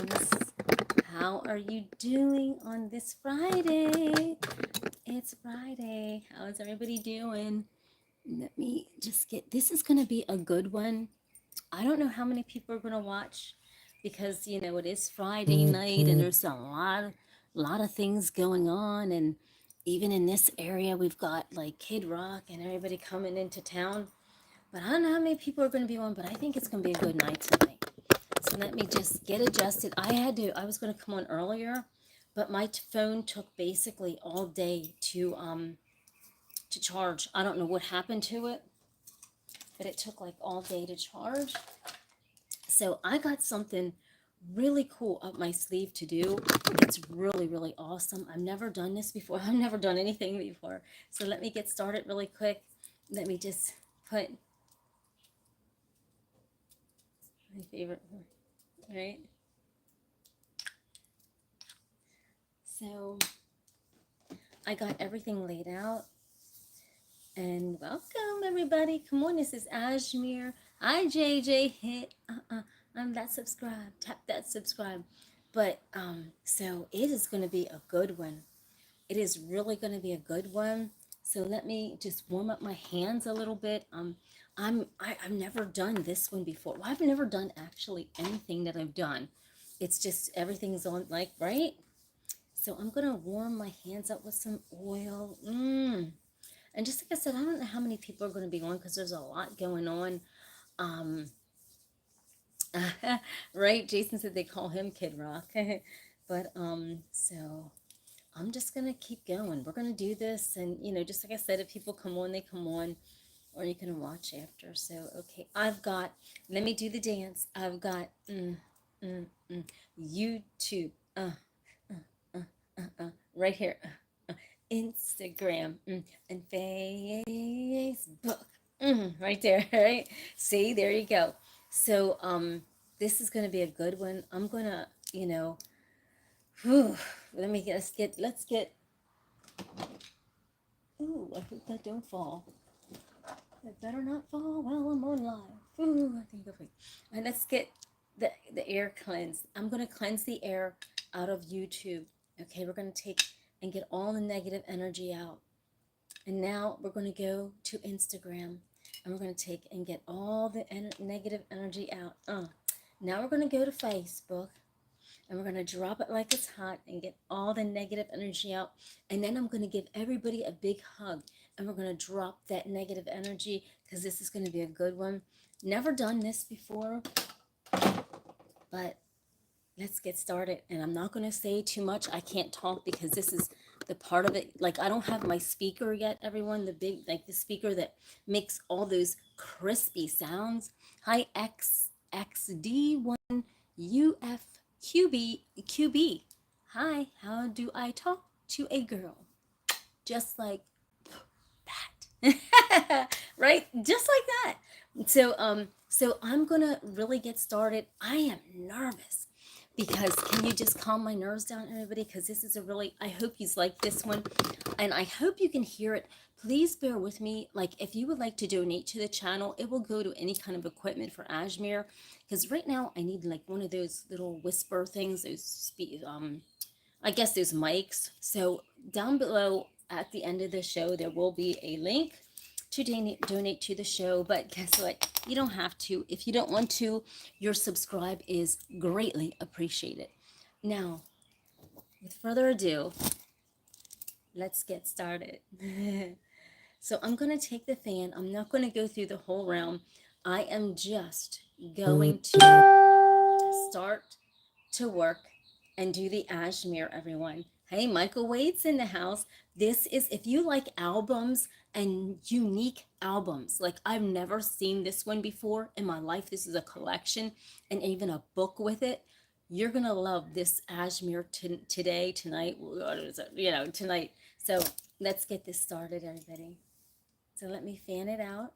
loves. How are you doing on this Friday? It's Friday. How is everybody doing? Let me just get, this is going to be a good one. I don't know how many people are going to watch because, you know, it is Friday night and there's a lot of things going on. And even in this area, we've got like Kid Rock and everybody coming into town. But I don't know how many people are going to be on, but I think it's going to be a good night tonight. So let me just get adjusted. I was going to come on earlier, but my phone took basically all day to charge. I don't know what happened to it, but it took like all day to charge. So I got something really cool up my sleeve to do. It's really, really awesome. I've never done this before. I've never done anything before. So let me get started really quick. Let me just put my favorite, right? So I got everything laid out. And welcome everybody. Come on, this is Ashmere. Hi JJ. Hit that subscribe. Tap that subscribe. But so it is going to be a good one. It is really going to be a good one. So let me just warm up my hands a little bit. I've never done this one before. Well, I've never done actually anything that I've done. It's just everything's on like right. So I'm gonna warm my hands up with some oil. And just like I said, I don't know how many people are going to be on because there's a lot going on. Um, right? Jason said they call him Kid Rock. But so I'm just going to keep going. We're going to do this. And, you know, just like I said, if people come on, they come on. Or you can watch after. So, okay, let me do the dance. I've got YouTube. Right here. Instagram and Facebook. Right there, right? See, there you go. So this is going to be a good one. I'm going to, you know, let's get, ooh, I hope that don't fall. It better not fall while I'm on live. Ooh, I think okay. And let's get the air cleansed. I'm going to cleanse the air out of YouTube. Okay, we're going to take and get all the negative energy out. And now we're going to go to Instagram and we're going to take and get all the negative energy out. Now we're going to go to Facebook and we're going to drop it like it's hot and get all the negative energy out. And then I'm going to give everybody a big hug and we're going to drop that negative energy because this is going to be a good one. Never done this before, but let's get started. And I'm not going to say too much. I can't talk because this is the part of it. Like I don't have my speaker yet, everyone. The big, like the speaker that makes all those crispy sounds. Hi, XXD1UFQB. Hi, how do I talk to a girl? Just like that. Right? Just like that. So I'm gonna really get started. I am nervous because can you just calm my nerves down, everybody? Because this is a really, I hope you like this one and I hope you can hear it. Please bear with me. Like if you would like to donate to the channel, it will go to any kind of equipment for Ashmere because right now I need like one of those little whisper things, those I guess those mics. So down below at the end of the show there will be a link to donate to the show, but guess what? You don't have to. If you don't want to, your subscribe is greatly appreciated. Now, with further ado, let's get started. So I'm going to take the fan. I'm not going to go through the whole round. I am just going to start to work and do the Ashmere, everyone. Hey, Michael Wade's in the house. This is, if you like albums and unique albums, like I've never seen this one before in my life. This is a collection and even a book with it. You're going to love this Ashmere today, tonight, tonight. So let's get this started, everybody. So let me fan it out.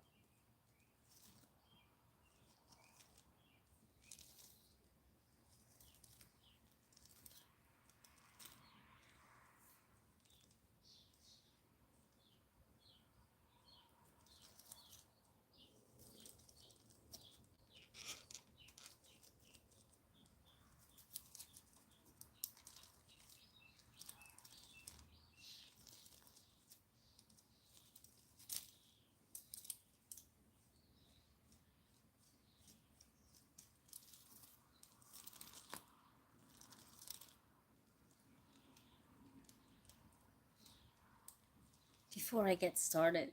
before I get started.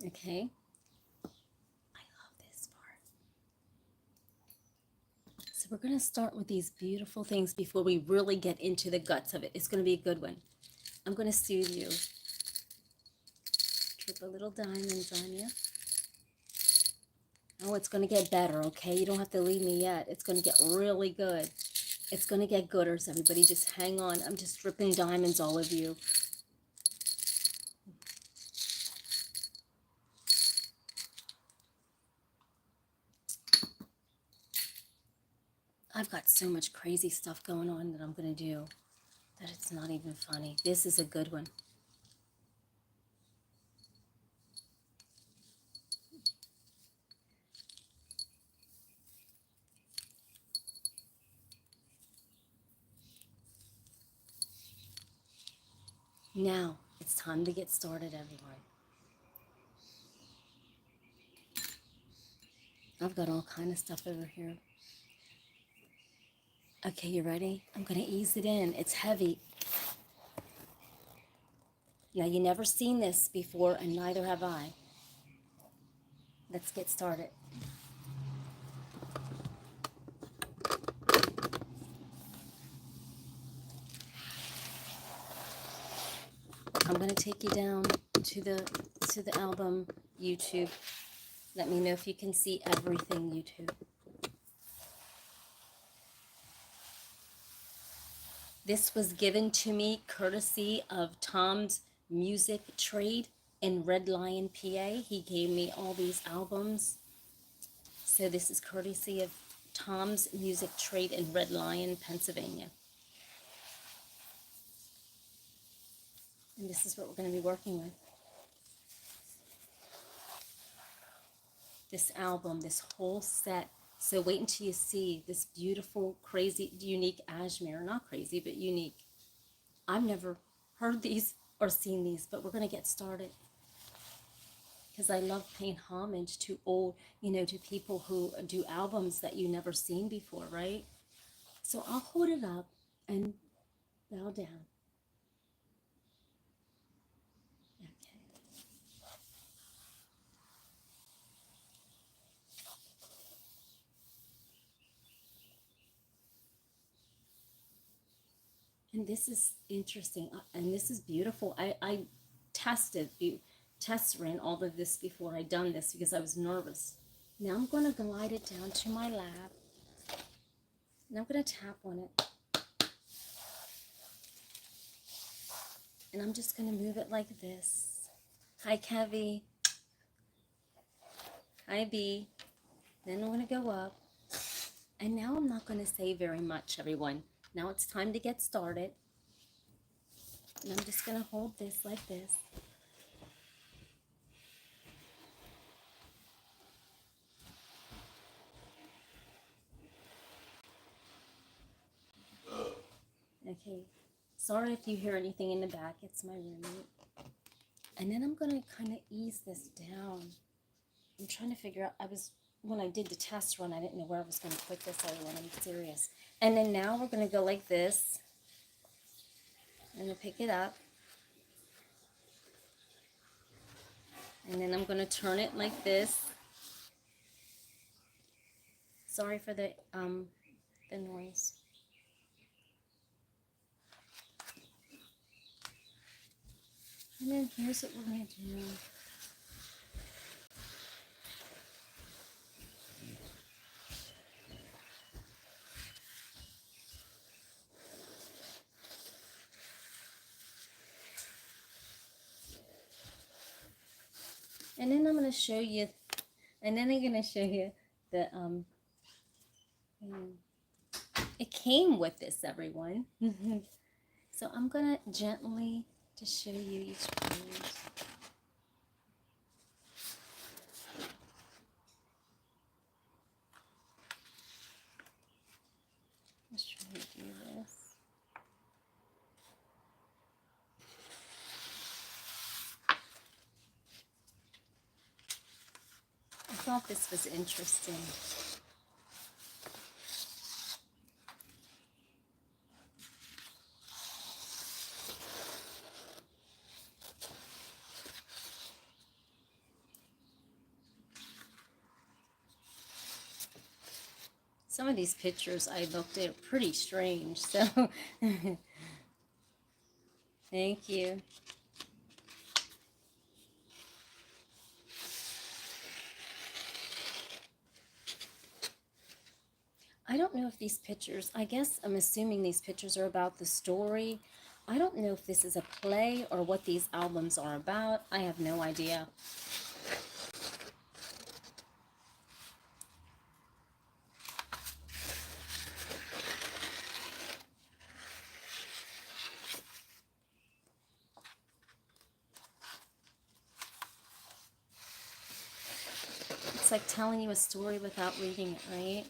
Okay. I love this part. So we're going to start with these beautiful things before we really get into the guts of it. It's going to be a good one. I'm going to soothe you. Drip a little diamonds on you. Oh, it's going to get better, okay? You don't have to leave me yet. It's going to get really good. It's going to get gooder, so everybody just hang on. I'm just dripping diamonds all over you. I've got so much crazy stuff going on that I'm going to do that it's not even funny. This is a good one. Now, it's time to get started, everyone. I've got all kind of stuff over here. Okay, you ready? I'm going to ease it in. It's heavy. Now, you never seen this before, and neither have I. Let's get started. I'm going to take you down to the album, YouTube. Let me know if you can see everything, YouTube. This was given to me courtesy of Tom's Music Trade in Red Lion, PA. He gave me all these albums. So this is courtesy of Tom's Music Trade in Red Lion, Pennsylvania. And this is what we're going to be working with. This album, this whole set. So wait until you see this beautiful, crazy, unique Ashmere. Not crazy, but unique. I've never heard these or seen these, but we're going to get started. Because I love paying homage to old, to people who do albums that you never seen before, right? So I'll hold it up and bow down. Okay. And this is interesting, and this is beautiful. I test ran all of this before I done this because I was nervous. Now I'm going to glide it down to my lap, and I'm going to tap on it. And I'm just going to move it like this. Hi, Kevy. Hi, B. Then I'm going to go up. And now I'm not going to say very much, everyone. Now it's time to get started. And I'm just going to hold this like this. Okay. Sorry if you hear anything in the back. It's my roommate. And then I'm going to kind of ease this down. I'm trying to figure out, when I did the test run, I didn't know where I was going to put this, everyone. I'm serious. And then now we're going to go like this. I'm going to pick it up. And then I'm going to turn it like this. Sorry for the noise. And then here's what we're going to do. And then I'm going to show you, the, it came with this, everyone. So I'm going to gently just show you each page. Let's try to do this. thought this was interesting. Some of these pictures I looked at are pretty strange, so thank you. I don't know if these pictures, I guess I'm assuming these pictures are about the story. I don't know if this is a play or what these albums are about. I have no idea. It's like telling you a story without reading it, right?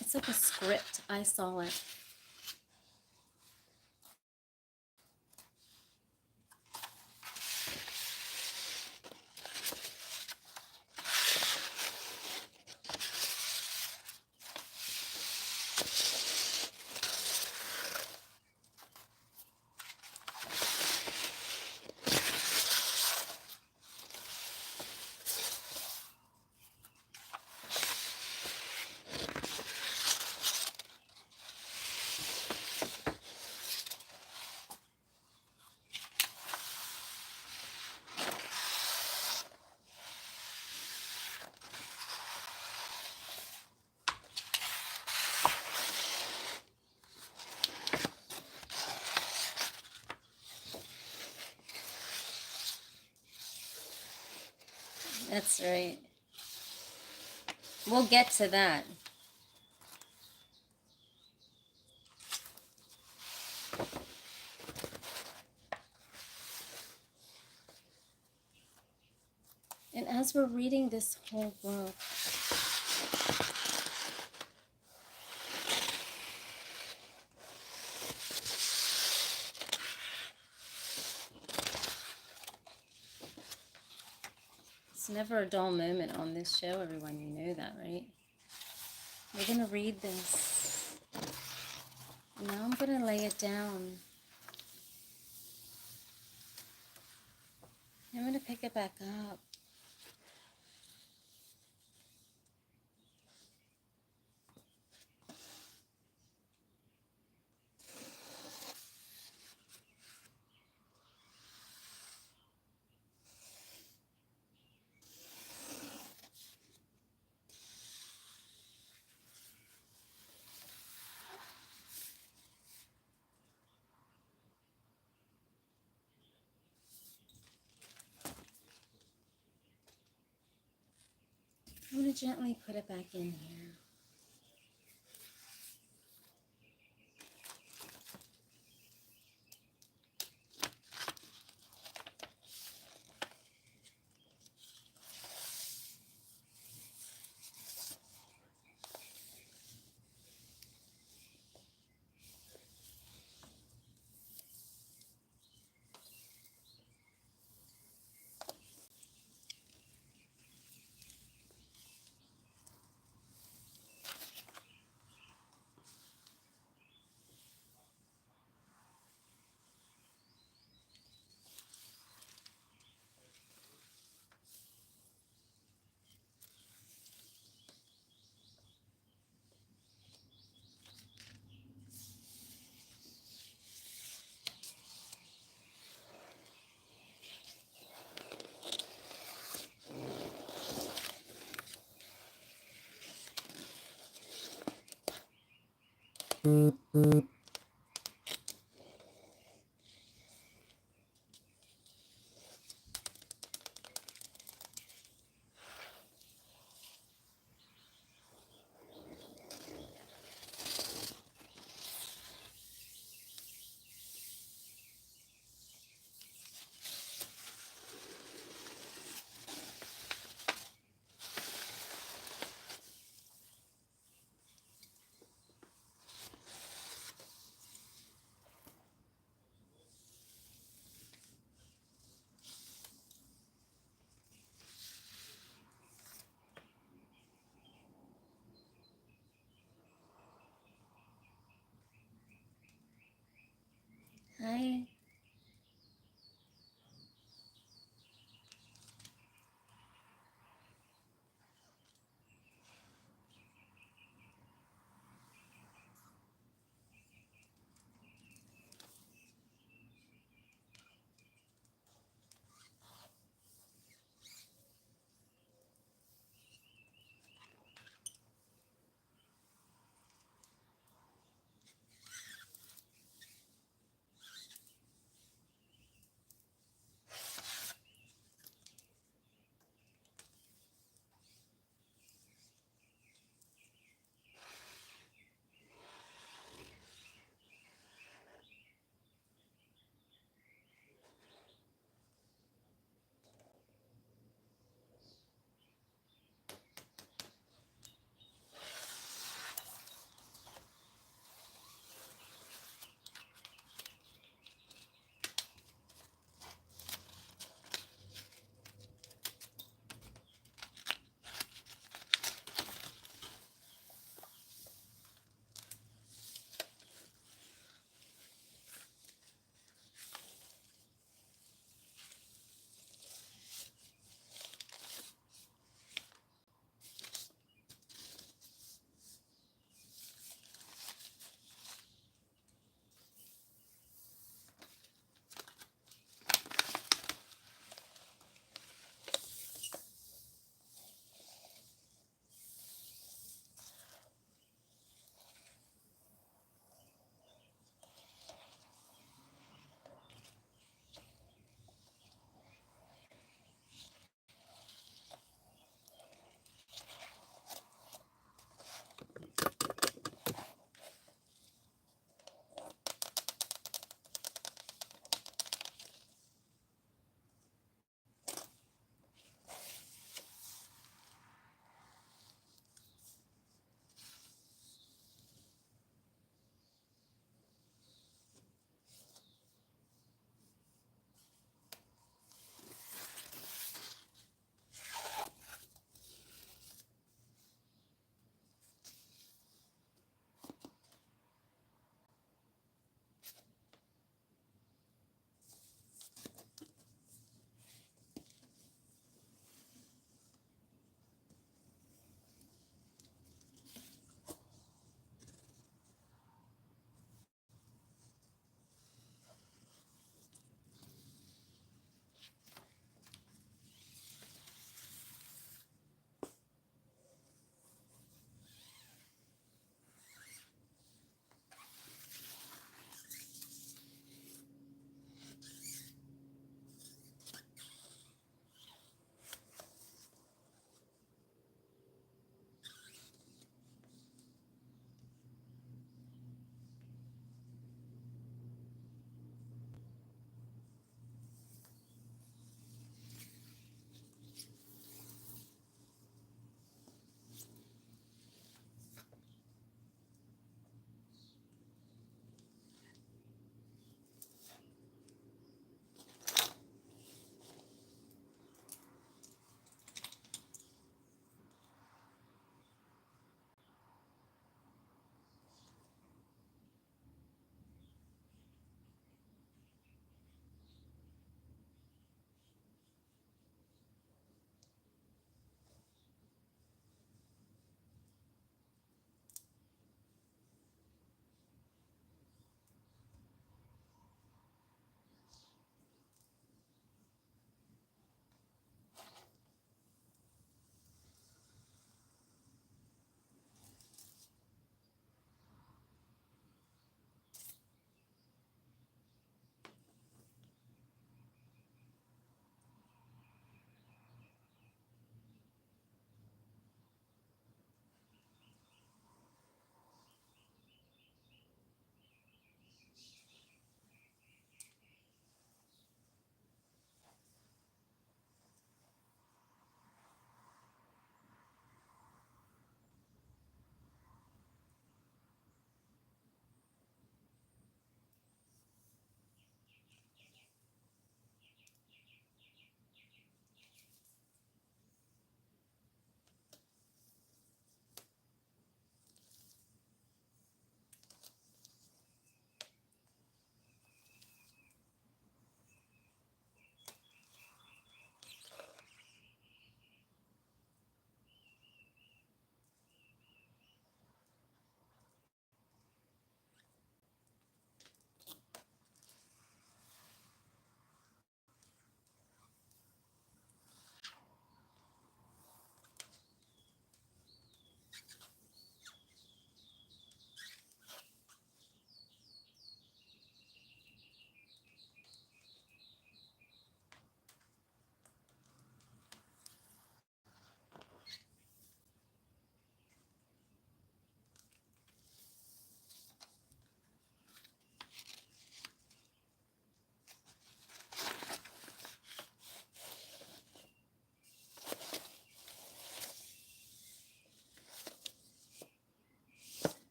It's like a script. I saw it. That's right. We'll get to that. And as we're reading this whole book, it's never a dull moment on this show, everyone. You know that, right? We're going to read this. Now I'm going to lay it down. I'm going to pick it back up. I'm going to gently put it back in here. Hi.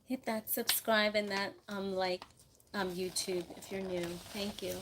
Hit that subscribe and that like YouTube if you're new. Thank you.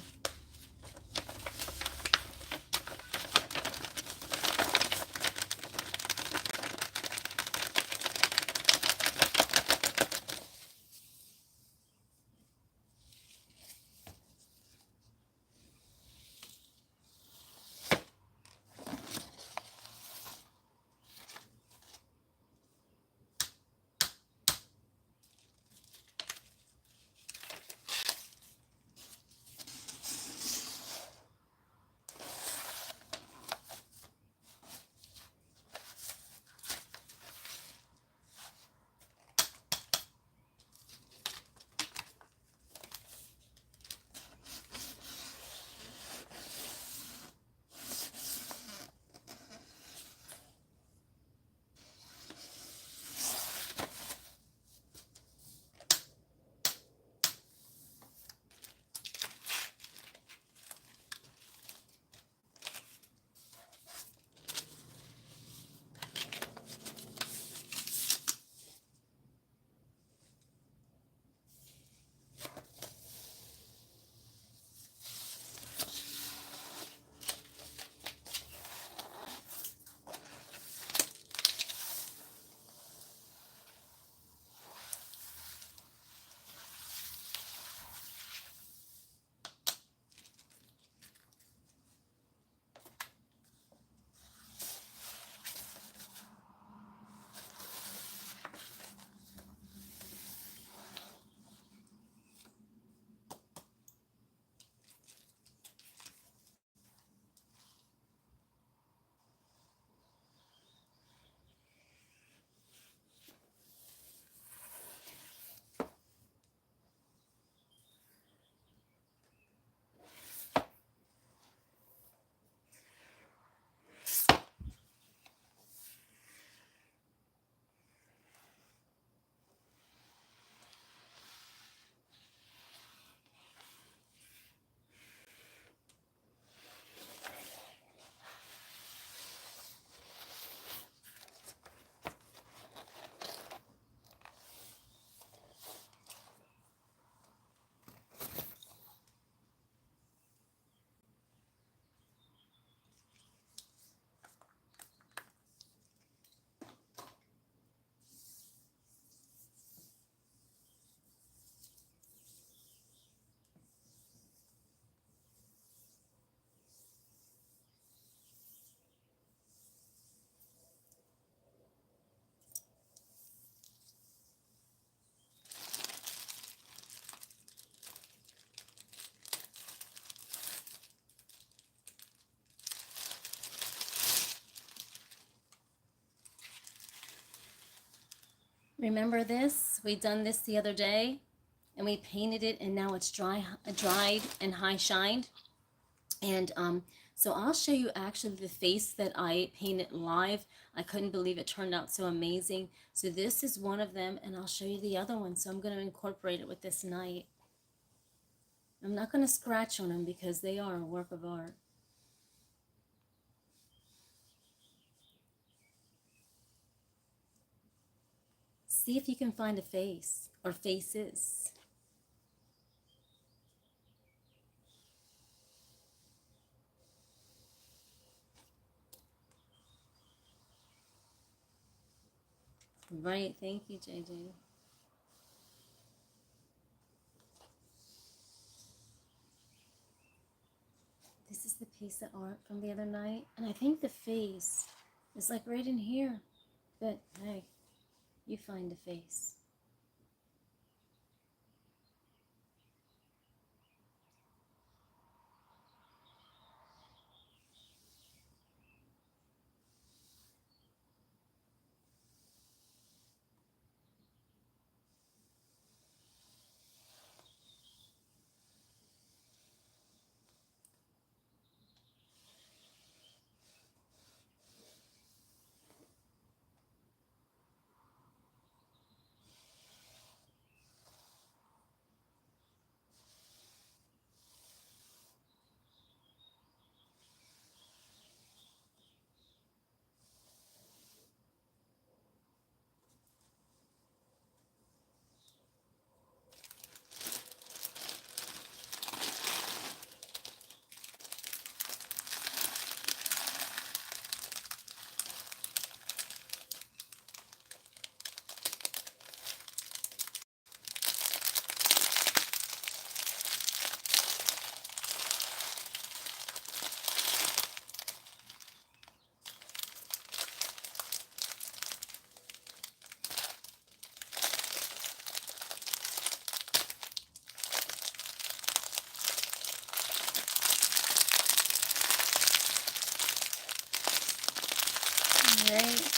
Remember this? We done this the other day and we painted it and now it's dried and high shined. And so I'll show you actually the face that I painted live. I couldn't believe it turned out so amazing. So this is one of them and I'll show you the other one. So I'm going to incorporate it with this night. I'm not going to scratch on them because they are a work of art. See if you can find a face or faces. Right, thank you, JJ. This is the piece of art from the other night, and I think the face is like right in here. But hey, you find the face. right?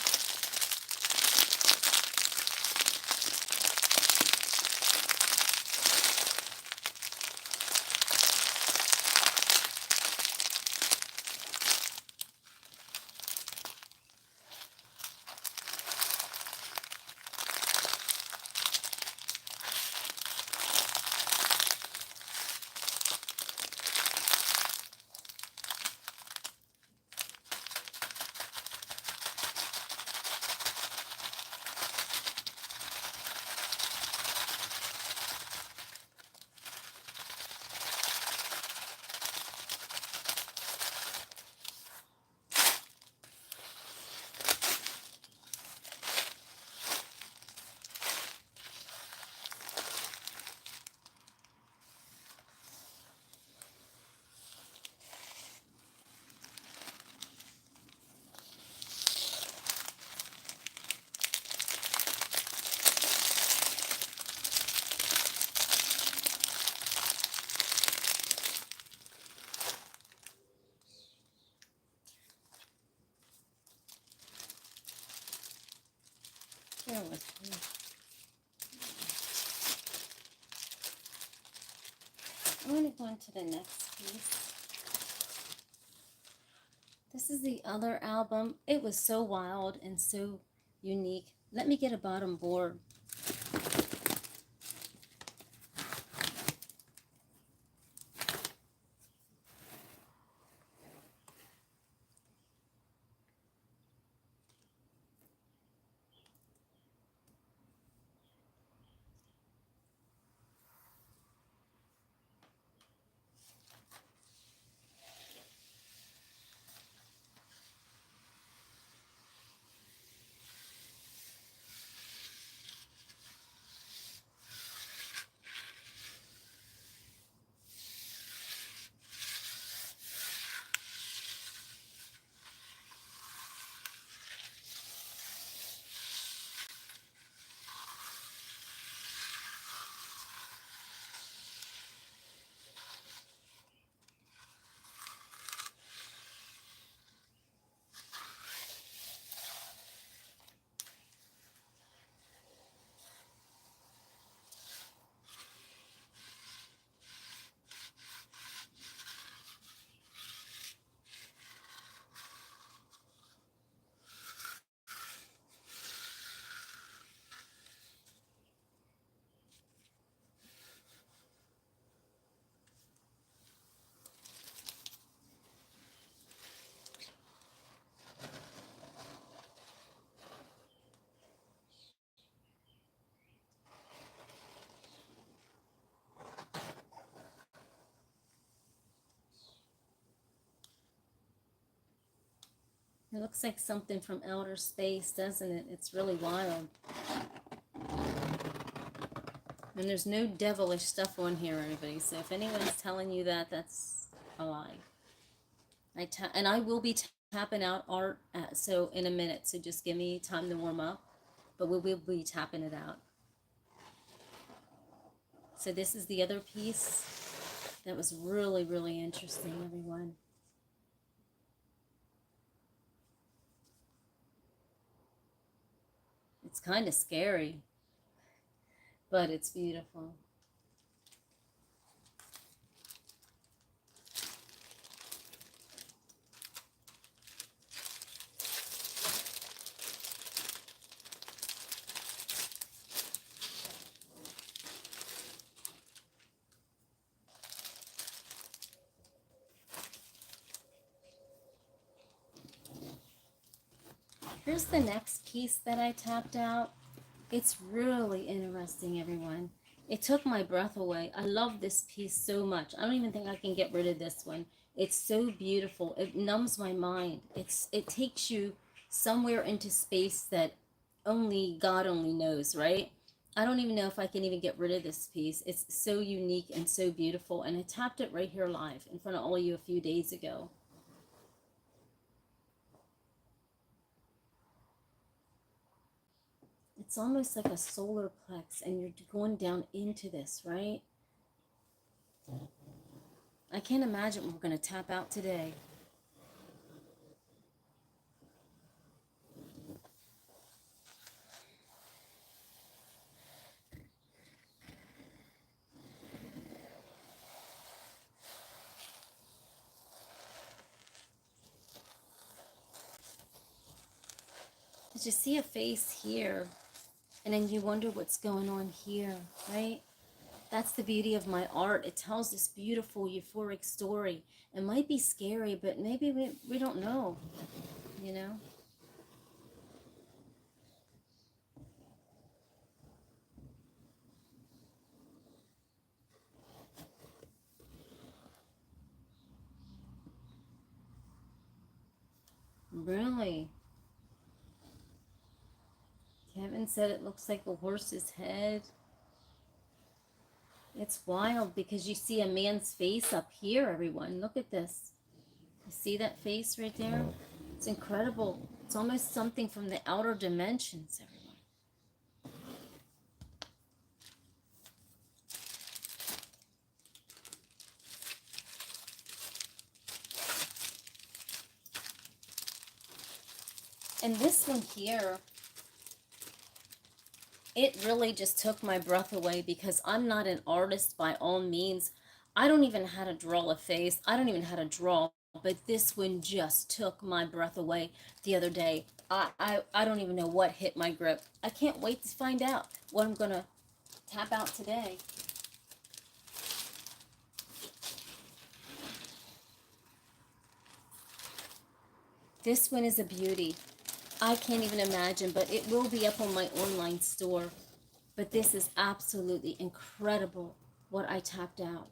Bear with me. I'm going to go into the next piece. This is the other album. It was so wild and so unique. Let me get a bottom board. It looks like something from outer space, doesn't it? It's really wild. And there's no devilish stuff on here, everybody. So if anyone's telling you that, that's a lie. And I will be tapping out art so in a minute. So just give me time to warm up. But we will be tapping it out. So this is the other piece that was really, really interesting, everyone. It's kind of scary, but it's beautiful. Here's the next piece that I tapped out. It's really interesting, everyone. It took my breath away. I love this piece so much. I don't even think I can get rid of this one. It's so beautiful. It numbs my mind. It takes you somewhere into space that only God only knows, right? I don't even know if I can even get rid of this piece. It's so unique and so beautiful. And I tapped it right here live in front of all of you a few days ago. It's almost like a solar plex, and you're going down into this, right? I can't imagine what we're going to tap out today. Because you see a face here, and then you wonder what's going on here, right? That's the beauty of my art. It tells this beautiful, euphoric story. It might be scary, but maybe we don't know, you know? Really? Kevin said it looks like a horse's head. It's wild because you see a man's face up here, everyone. Look at this. You see that face right there? It's incredible. It's almost something from the outer dimensions, everyone. And this one here, it really just took my breath away because I'm not an artist by all means. I don't even know how to draw a face. I don't even know how to draw, but this one just took my breath away the other day. I don't even know what hit my grip. I can't wait to find out what I'm going to tap out today. This one is a beauty. I can't even imagine, but it will be up on my online store. But this is absolutely incredible what I tapped out.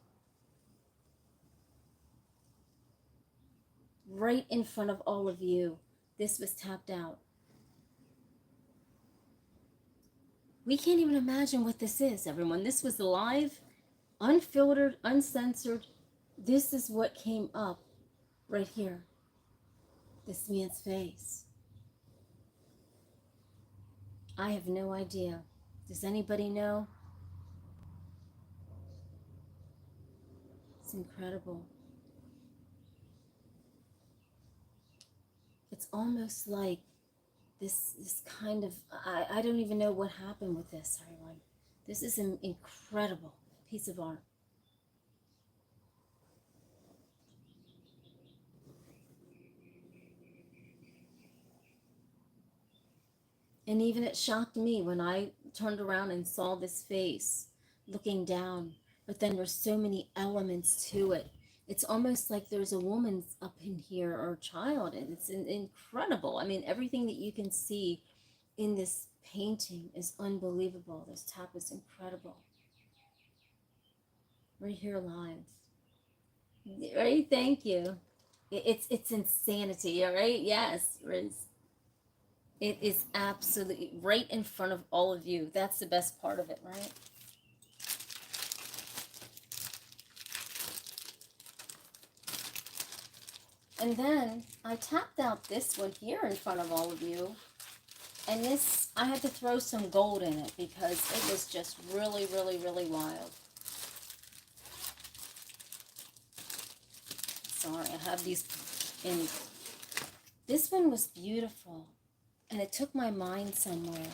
Right in front of all of you, this was tapped out. We can't even imagine what this is, everyone. This was live, unfiltered, uncensored. This is what came up right here. This man's face. I have no idea. Does anybody know? It's incredible. It's almost like this kind of, I don't even know what happened with this, everyone. This is an incredible piece of art. And even it shocked me when I turned around and saw this face looking down. But then there's so many elements to it. It's almost like there's a woman up in here or a child, and it's incredible. I mean, everything that you can see in this painting is unbelievable. This tap is incredible. Right here live. Right? Thank you. It's insanity, all right? Yes, Riz. It is absolutely right in front of all of you. That's the best part of it, right? And then I tapped out this one here in front of all of you. And this, I had to throw some gold in it because it was just really, really, really wild. Sorry, I have these in. This one was beautiful. And it took my mind somewhere.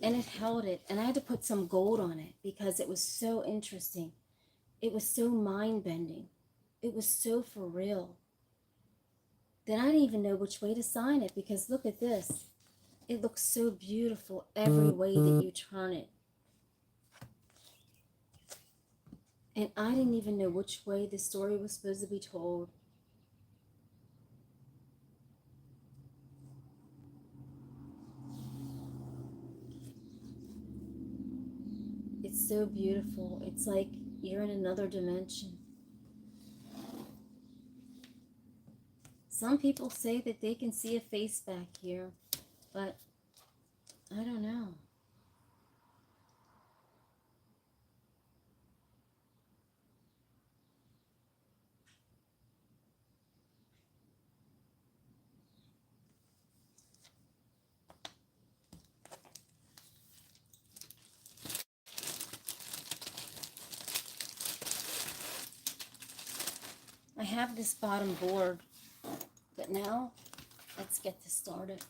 And it held it. And I had to put some gold on it because it was so interesting. It was so mind-bending. It was so for real. Then I didn't even know which way to sign it because look at this. It looks so beautiful every way that you turn it. And I didn't even know which way the story was supposed to be told. It's so beautiful. It's like you're in another dimension. Some people say that they can see a face back here, but I don't know. I have this bottom board, but now let's get this started.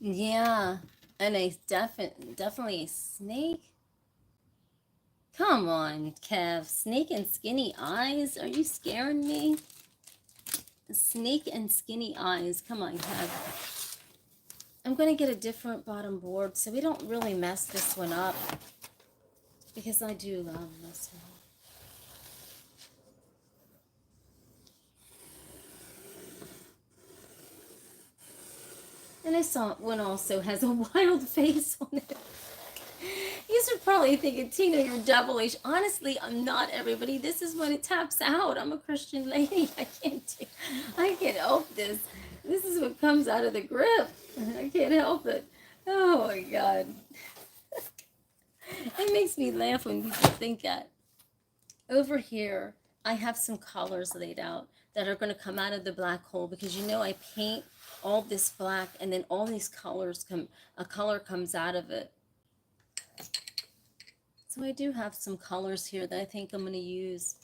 Yeah, and a definitely a snake. Come on, Kev. Snake and skinny eyes? Are you scaring me? Snake and skinny eyes. Come on, Kev. I'm going to get a different bottom board so we don't really mess this one up. Because I do love this one. And I saw one also has a wild face on it. You are probably thinking, Tina, you're devilish. Honestly, I'm not, everybody. This is when it taps out. I'm a Christian lady. I can't help this. This is what comes out of the grip. I can't help it. Oh my God. It makes me laugh when people think that. Over here, I have some colors laid out that are going to come out of the black hole because you know I paint all this black and then all these colors a color comes out of it. So I do have some colors here that I think I'm going to use.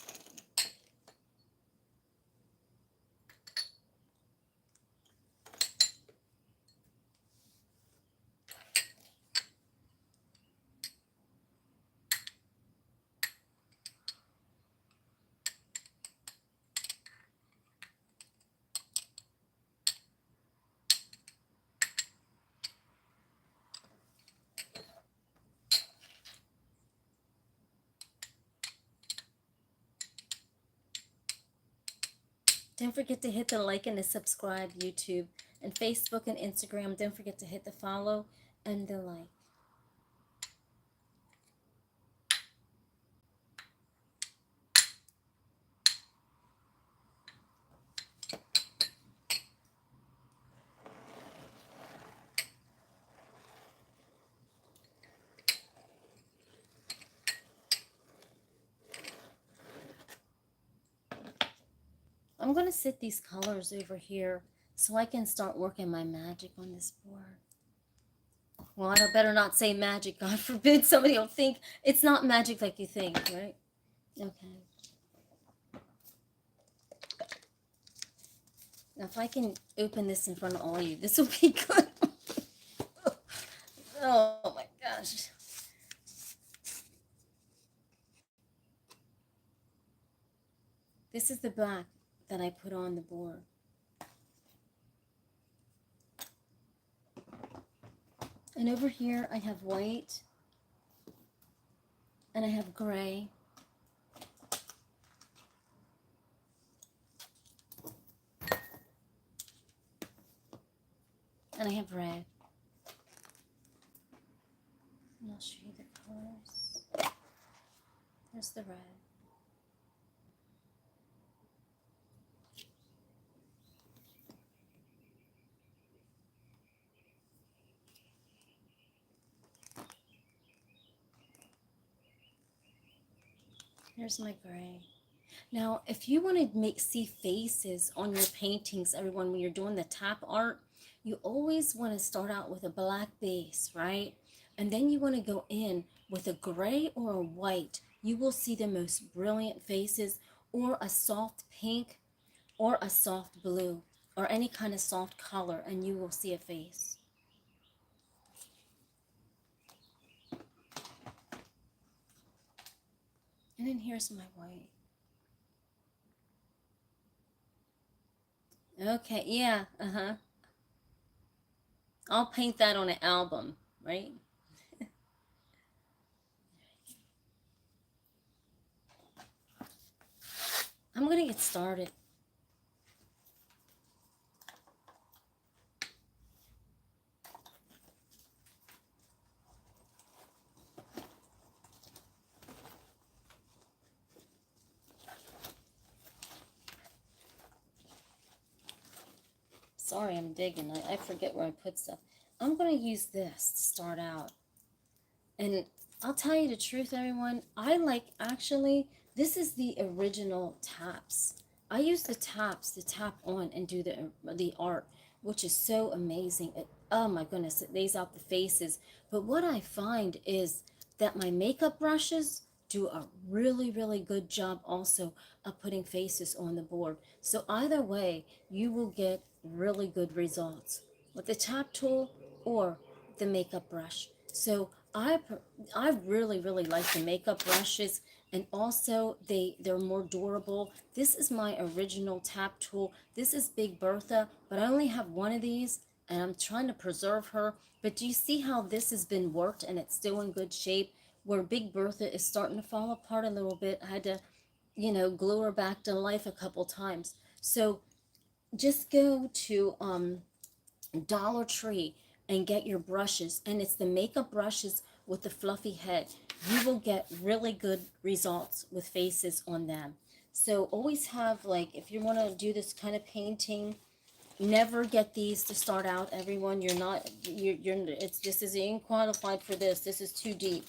Don't forget to hit the like and the subscribe, YouTube, and Facebook and Instagram. Don't forget to hit the follow and the like. I'm going to sit these colors over here so I can start working my magic on this board. Well, I better not say magic. God forbid somebody will think it's not magic like you think, right? Okay. Now, if I can open this in front of all of you, this will be good. Oh my gosh. This is the black that I put on the board. And over here I have white and I have gray. And I have red. And I'll show you the colors. There's the red. Here's my gray. Now, if you want to see faces on your paintings, everyone, when you're doing the tap art, you always want to start out with a black base, right? And then you want to go in with a gray or a white. You will see the most brilliant faces, or a soft pink or a soft blue or any kind of soft color, and you will see a face. And then here's my white. Okay, yeah, I'll paint that on an album, right? I'm gonna get started. Sorry, I'm digging. I forget where I put stuff. I'm going to use this to start out. And I'll tell you the truth, everyone. Actually, this is the original taps. I use the taps to tap on and do the art, which is so amazing. Oh my goodness, it lays out the faces. But what I find is that my makeup brushes do a really, really good job also of putting faces on the board. So either way, you will get really good results. With the tap tool, or the makeup brush. So I really like the makeup brushes, and also they're more durable. This is my original tap tool. This is Big Bertha, but I only have one of these, and I'm trying to preserve her. But do you see how this has been worked and it's still in good shape? Where Big Bertha is starting to fall apart a little bit. I had to, glue her back to life a couple times. So just go to Dollar Tree and get your brushes, and it's the makeup brushes with the fluffy head. You will get really good results with faces on them. So always have, like, if you want to do this kind of painting, never get these to start out, everyone. You're not, it's, this is unqualified for this. This is too deep.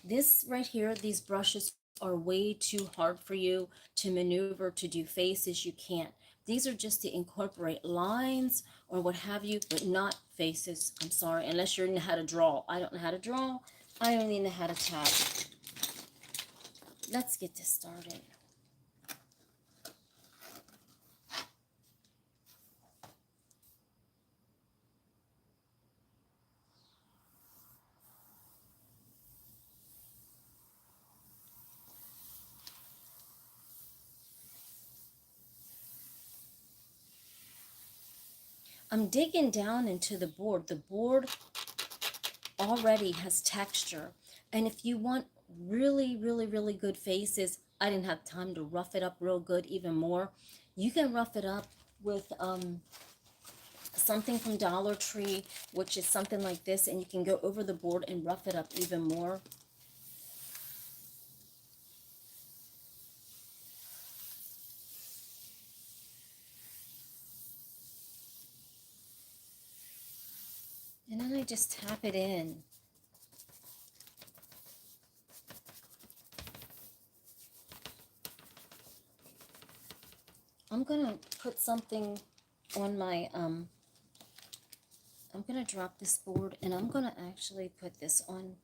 This right here, these brushes are way too hard for you to maneuver to do faces. You can't. These are just to incorporate lines or what have you, but not faces. I'm sorry, unless you know how to draw. I don't know how to draw. I only know how to tap. Let's get this started. I'm digging down into the board. The board already has texture. And if you want really good faces, I didn't have time to rough it up real good even more. You can rough it up with something from Dollar Tree, which is something like this, and you can go over the board and rough it up even more. And then I just tap it in. I'm gonna put something on my, I'm gonna drop this board, and I'm gonna actually put this on,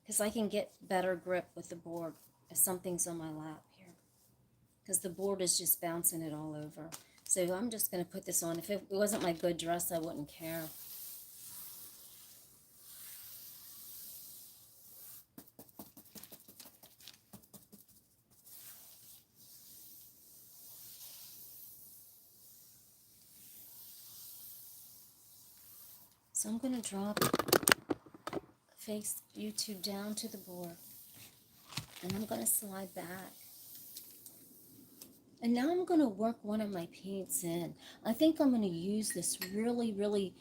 because I can get better grip with the board if something's on my lap here, because the board is just bouncing it all over. So I'm just gonna put this on. If it wasn't my good dress, I wouldn't care. So I'm gonna drop face YouTube down to the board, and I'm gonna slide back. And now I'm going to work one of my paints in. I think I'm going to use this really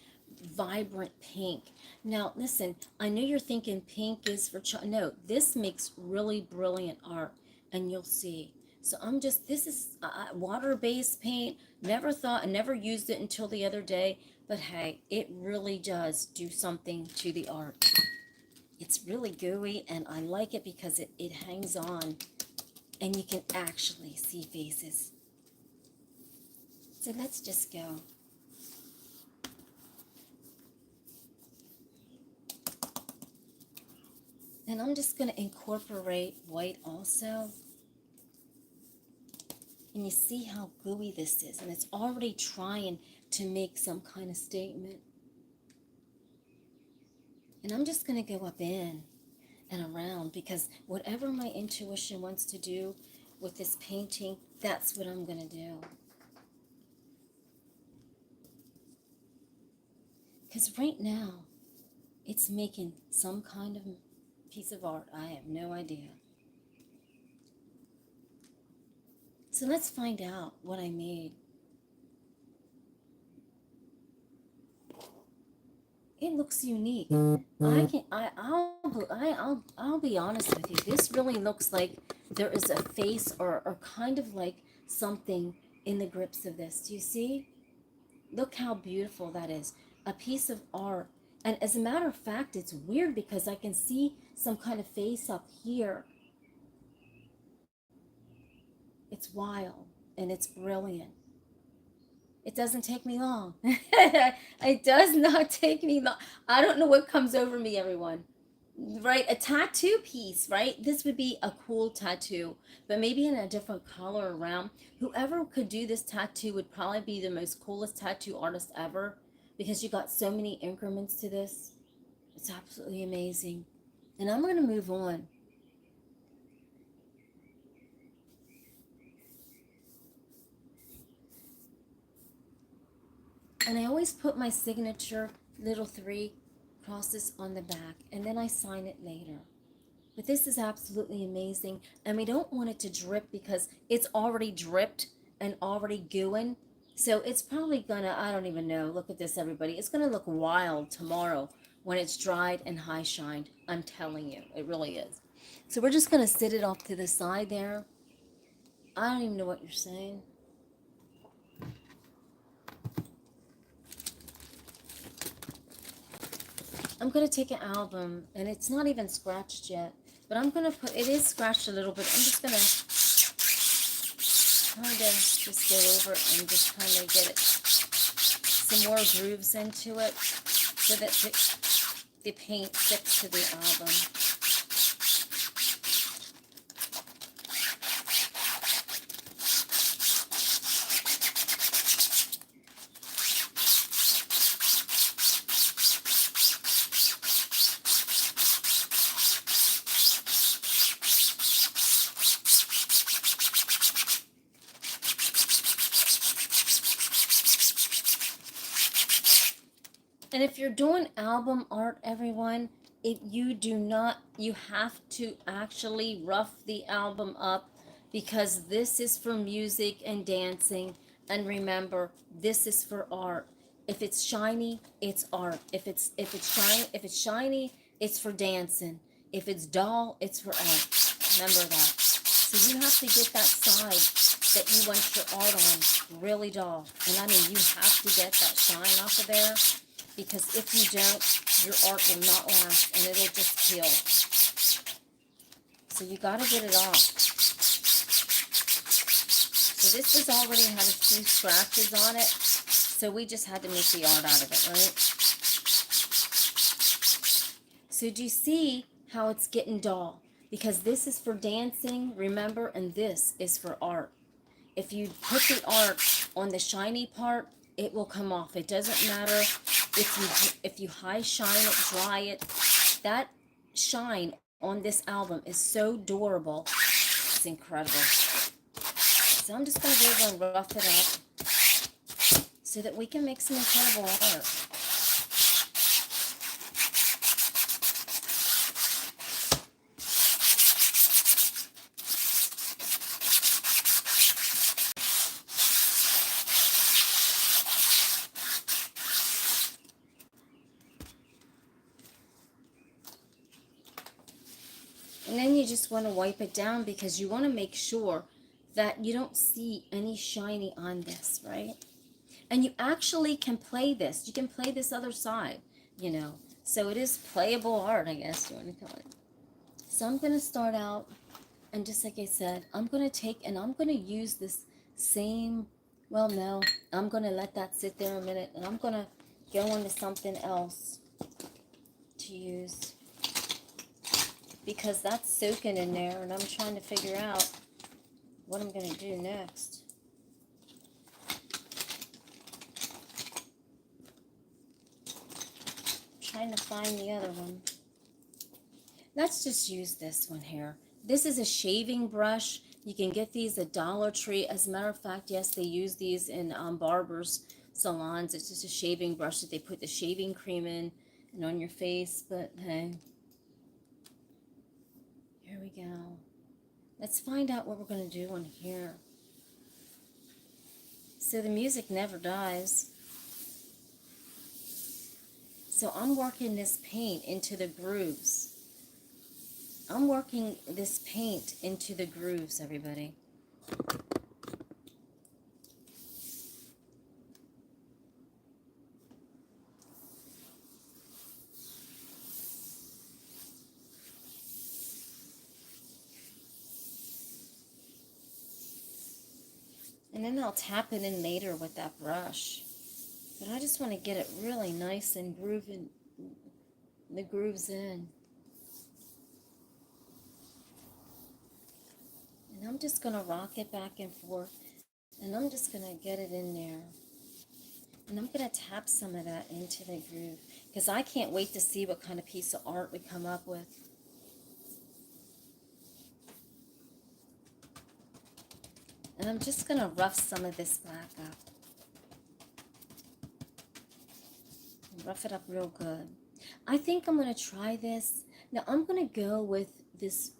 vibrant pink. Now, listen, I know you're thinking pink is for no, this makes really brilliant art, and you'll see. So I'm just, this is water-based paint. Never thought, I never used it until the other day, but hey, it really does do something to the art. It's really gooey, and I like it because it hangs on, and you can actually see faces. So let's just go. And I'm just going to incorporate white also. And you see how gooey this is, and it's already trying to make some kind of statement. And I'm just going to go up in and around, because whatever my intuition wants to do with this painting, that's what I'm going to do. Because right now, it's making some kind of piece of art. I have no idea. So let's find out what I made. It looks unique. I'll be honest with you. This really looks like there is a face, or kind of like something in the grips of this. Do you see? Look how beautiful that is. A piece of art. And as a matter of fact, it's weird because I can see some kind of face up here. It's wild and it's brilliant. It doesn't take me long. It does not take me long. I don't know what comes over me, everyone. Right? A tattoo piece, right? This would be a cool tattoo, but maybe in a different color around. Whoever could do this tattoo would probably be the most coolest tattoo artist ever. because you got so many increments to this. It's absolutely amazing. And I'm going to move on. And I always put my signature little 3 crosses on the back, and then I sign it later. But this is absolutely amazing, and we don't want it to drip because it's already dripped and already gooing. So it's probably gonna, I don't even know, look at this everybody. It's gonna look wild tomorrow when it's dried and high shined. I'm telling you, it really is. So we're just gonna sit it off to the side there. I don't even know what you're saying. I'm going to take an album, and it's not even scratched yet, but I'm going to put, it is scratched a little bit. I'm just going to kind of just go over it and just kind of get it, some more grooves into it so that the paint sticks to the album. And if you're doing album art, everyone, if you do not, you have to actually rough the album up, because this is for music and dancing. And remember, this is for art. If it's shiny, it's art. If it's shiny, it's for dancing. If it's dull, it's for art. Remember that. So you have to get that side that you want your art on really dull. And I mean, you have to get that shine off of there, because if you don't, your art will not last and it'll just peel. So you got to get it off. So this has already had a few scratches on it, so we just had to make the art out of it, right? So do you see how it's getting dull? Because this is for dancing, remember, and this is for art. If you put the art on the shiny part, it will come off. It doesn't matter if you high shine it, dry it. That shine on this album is so durable. It's incredible. So I'm just going to go over and rough it up so that we can make some incredible art. And then you just want to wipe it down, because you want to make sure that you don't see any shiny on this, right? And you actually can play this. You can play this other side, you know. So it is playable art, I guess you want to call it. So I'm going to start out, and just like I said, I'm going to take, and I'm going to use this same, well, no, I'm going to let that sit there a minute, and I'm going to go into something else to use, because that's soaking in there, and I'm trying to figure out what I'm going to do next. I'm trying to find the other one. Let's just use this one here. This is a shaving brush. You can get these at Dollar Tree. As a matter of fact, yes, they use these in barbers' salons. It's just a shaving brush that they put the shaving cream in and on your face, but hey. Here we go. Let's find out what we're going to do on here. So the music never dies. So I'm working this paint into the grooves. I'm working this paint into the grooves, everybody. And then I'll tap it in later with that brush. But I just want to get it really nice and grooving, the grooves in. And I'm just going to rock it back and forth. And I'm just going to get it in there. And I'm going to tap some of that into the groove because I can't wait to see what kind of piece of art we come up with. And I'm just going to rough some of this black up. Rough it up real good. I think I'm going to try this. Now I'm going to go with this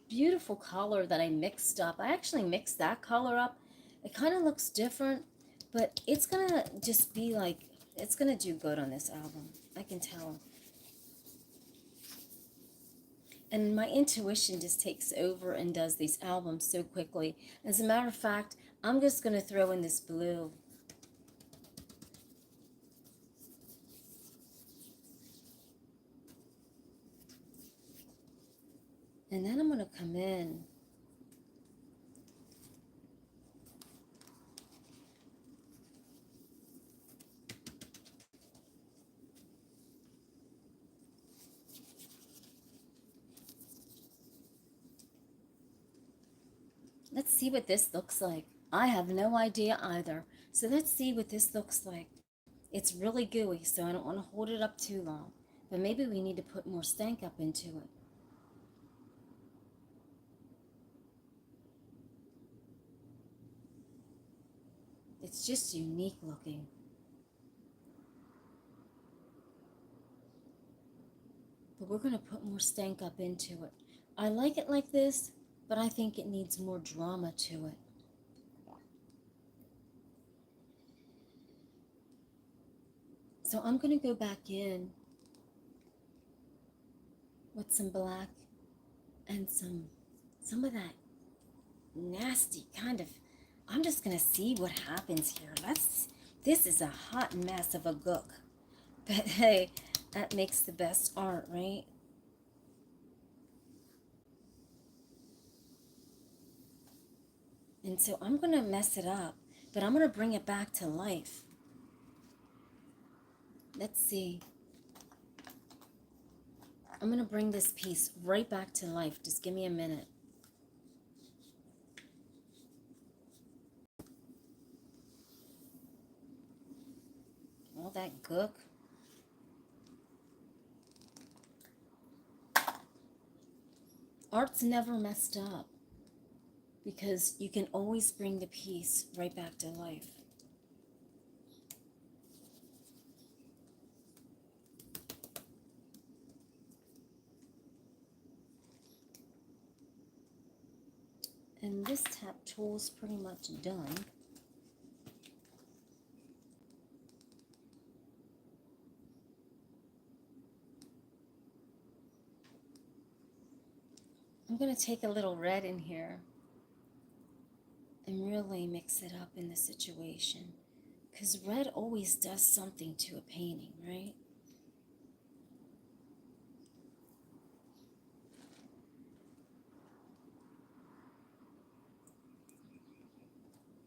beautiful color that I mixed up. I actually mixed that color up. It kind of looks different, but it's going to just be like, it's going to do good on this album. I can tell. And my intuition just takes over and does these albums so quickly. As a matter of fact, I'm just going to throw in this blue. And then I'm going to come in. Let's see what this looks like. I have no idea either. So let's see what this looks like. It's really gooey, so I don't want to hold it up too long. But maybe we need to put more stank up into it. It's just unique looking. But we're going to put more stank up into it. I like it like this, but I think it needs more drama to it. So I'm going to go back in with some black and some of that nasty kind of, I'm just going to see what happens here. This is a hot mess of a gook. But hey, that makes the best art, right? And so I'm going to mess it up, but I'm going to bring it back to life. Let's see. I'm going to bring this piece right back to life. Just give me a minute. All that gook. Art's never messed up because you can always bring the piece right back to life. And this tap tool's pretty much done. I'm going to take a little red in here and really mix it up in the situation. Because red always does something to a painting, right?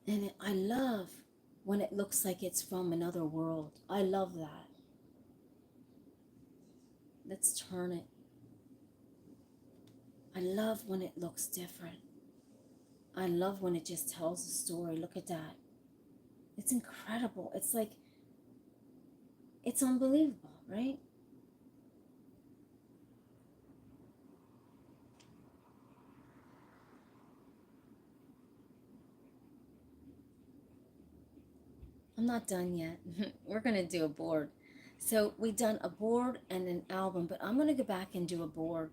And I love when it looks like it's from another world. I love that. Let's turn it. I love when it looks different. I love when it just tells a story. Look at that. It's incredible. It's like, it's unbelievable, right? I'm not done yet. We're going to do a board. So we've done a board and an album, but I'm going to go back and do a board.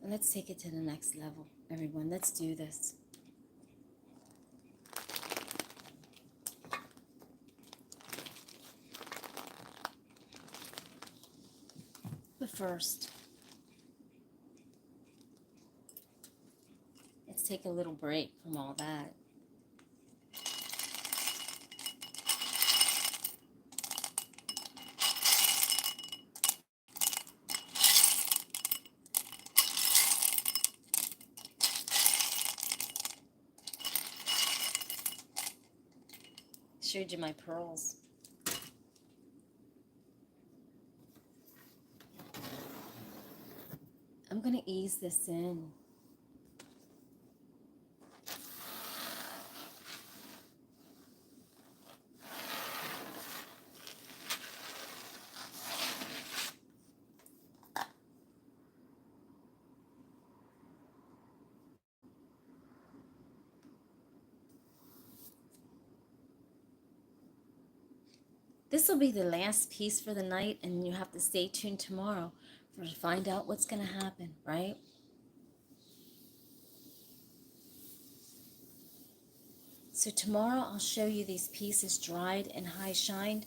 Let's take it to the next level, everyone. Let's do this. But first, let's take a little break from all that. Showed you my pearls. I'm going to ease this in. This will be the last piece for the night, and you have to stay tuned tomorrow to find out what's going to happen, right? So tomorrow I'll show you these pieces dried and high shined,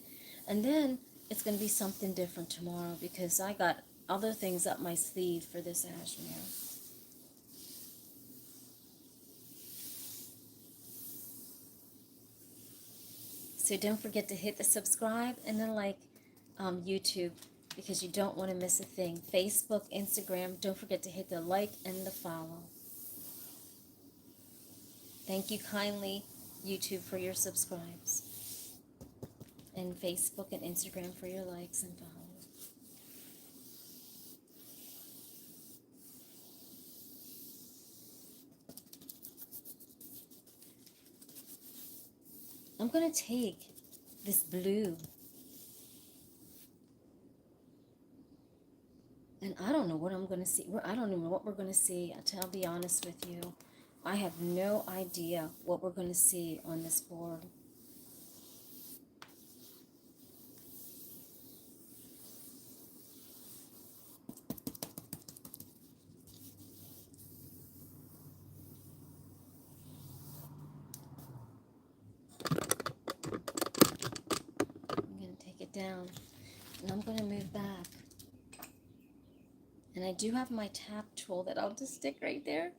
and then it's going to be something different tomorrow because I got other things up my sleeve for this cashmere. So don't forget to hit the subscribe and then like YouTube, because you don't want to miss a thing. Facebook, Instagram, don't forget to hit the like and the follow. Thank you kindly, YouTube, for your subscribes, and Facebook and Instagram for your likes and follows. I'm going to take this blue, and I don't know what I'm going to see. I don't even know what we're going to see. I'll be honest with you. I have no idea what we're going to see on this board. I'm going to take it down, and I'm going to move back. And I do have my tap tool that I'll just stick right there.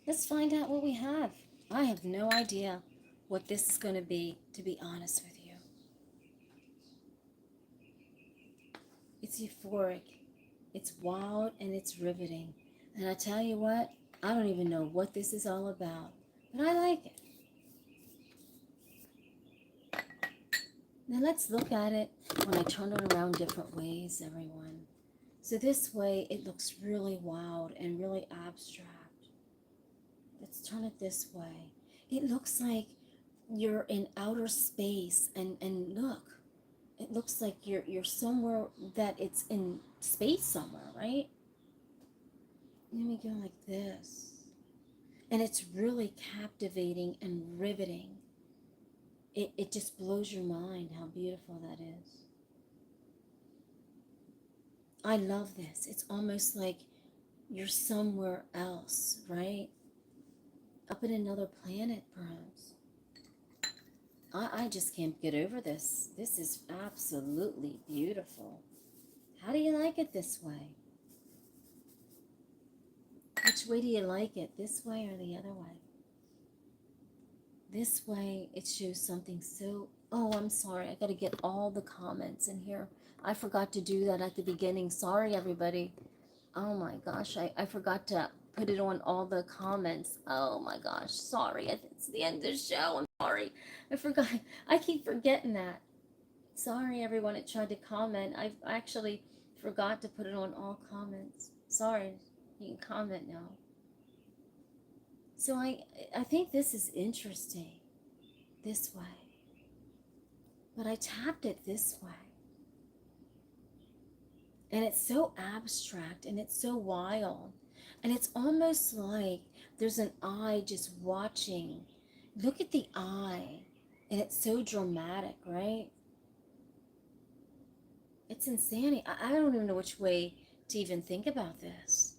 Let's find out what we have. I have no idea what this is going to be honest with you. It's euphoric, it's wild, and it's riveting. And I tell you what, I don't even know what this is all about, but I like it. Now let's look at it when I turn it around different ways, everyone. So this way, it looks really wild and really abstract. Let's turn it this way. It looks like you're in outer space, and look, it looks like you're somewhere that it's in space somewhere, right? Let me go like this. And it's really captivating and riveting. It just blows your mind how beautiful that is. I love this. It's almost like you're somewhere else, right? Up in another planet, perhaps. I just can't get over this. This is absolutely beautiful. How do you like it this way? Which way do you like it? This way or the other way? This way, it shows something so... Oh, I'm sorry. I got to get all the comments in here. I forgot to do that at the beginning. Sorry, everybody. Oh my gosh, I forgot to put it on all the comments. Oh my gosh, sorry. It's the end of the show. I'm sorry. I forgot. I keep forgetting that. Sorry, everyone that tried to comment. I actually forgot to put it on all comments. Sorry. You can comment now. So I think this is interesting this way. But I tapped it this way. And it's so abstract and it's so wild. And it's almost like there's an eye just watching. Look at the eye. And it's so dramatic, right? It's insanity. I don't even know which way to even think about this.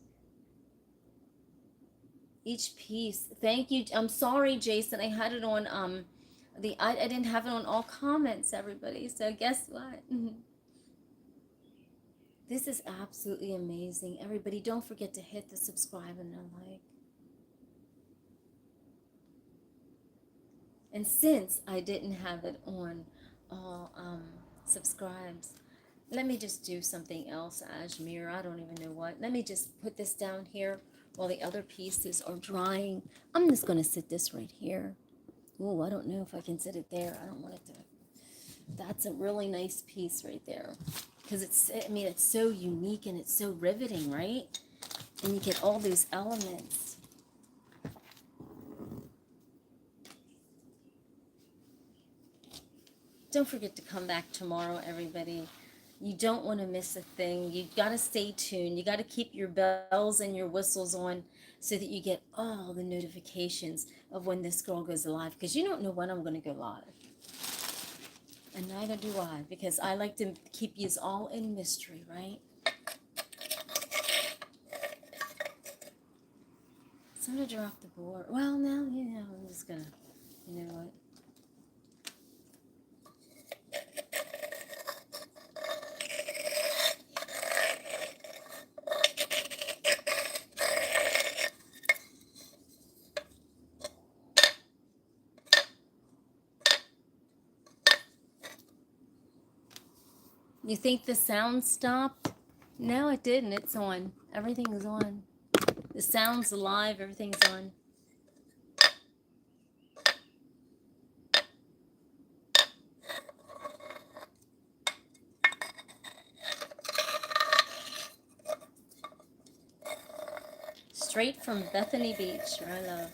Each piece. Thank you. I'm sorry, Jason. I had it on I didn't have it on all comments, everybody. So guess what? This is absolutely amazing. Everybody, don't forget to hit the subscribe and the like. And since I didn't have it on all subscribes, let me just do something else, Ajmer. I don't even know what. Let me just put this down here while the other pieces are drying. I'm just going to sit this right here. Oh, I don't know if I can sit it there. I don't want it to. That's a really nice piece right there. Because it's so unique and it's so riveting, right? And you get all those elements. Don't forget to come back tomorrow, everybody. You don't want to miss a thing. You got to stay tuned. You got to keep your bells and your whistles on so that you get all the notifications of when this girl goes live. Because you don't know when I'm going to go live. And neither do I, because I like to keep you all in mystery, right? So I'm going to drop the board. Well, now, I'm just going to, you know what? You think the sound stopped? No, it didn't. It's on. Everything is on. The sound's alive. Everything's on. Straight from Bethany Beach, where I love.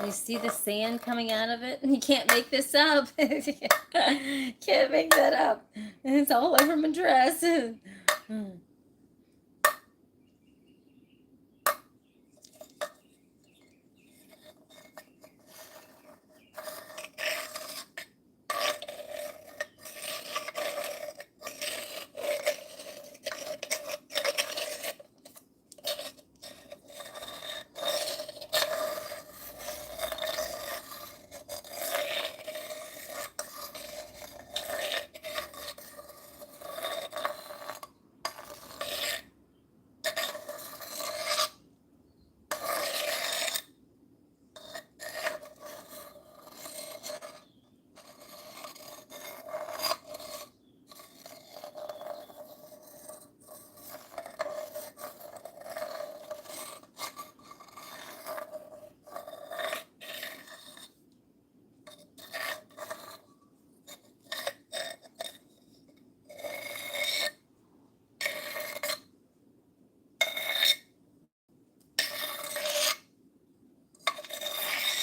You see the sand coming out of it? You can't make this up. Can't make that up. It's all over my dress.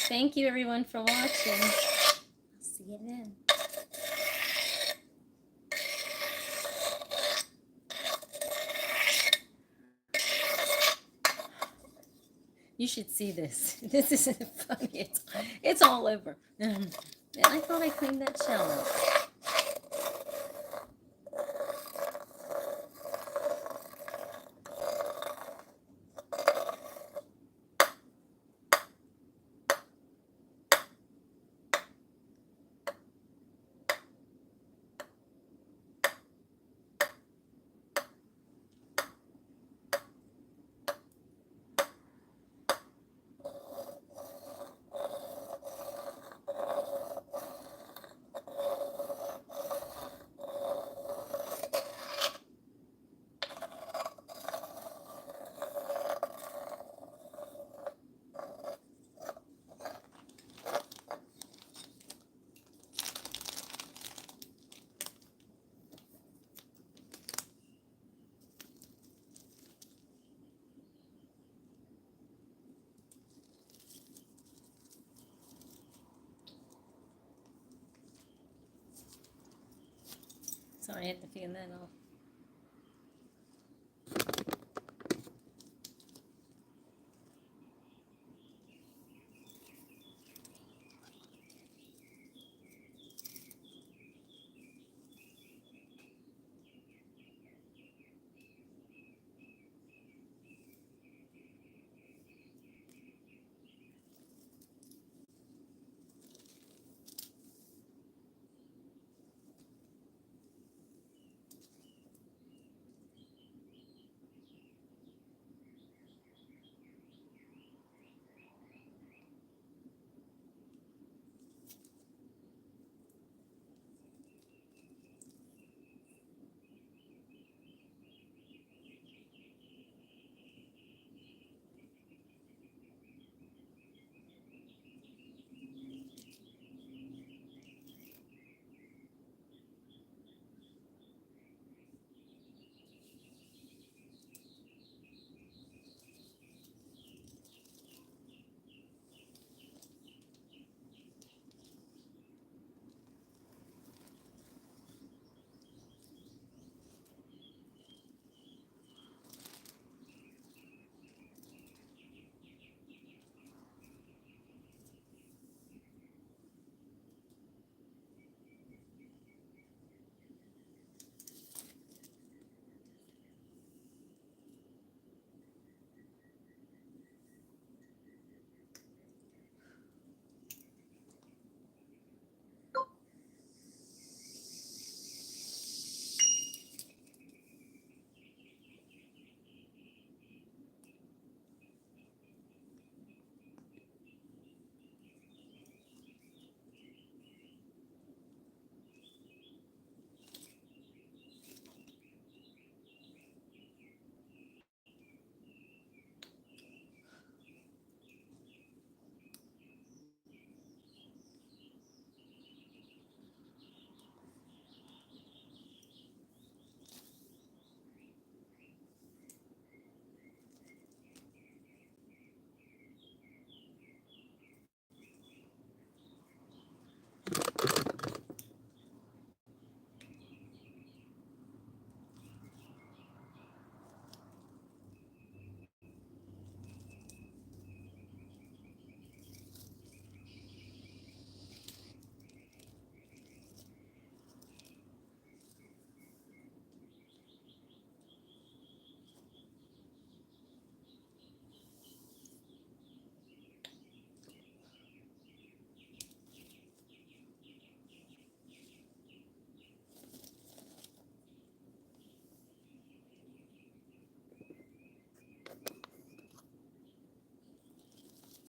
Thank you, everyone, for watching. I'll see you then. You should see this. This isn't funny. It's all over. And I thought I cleaned that shell out. Sorry, I had to feel that off.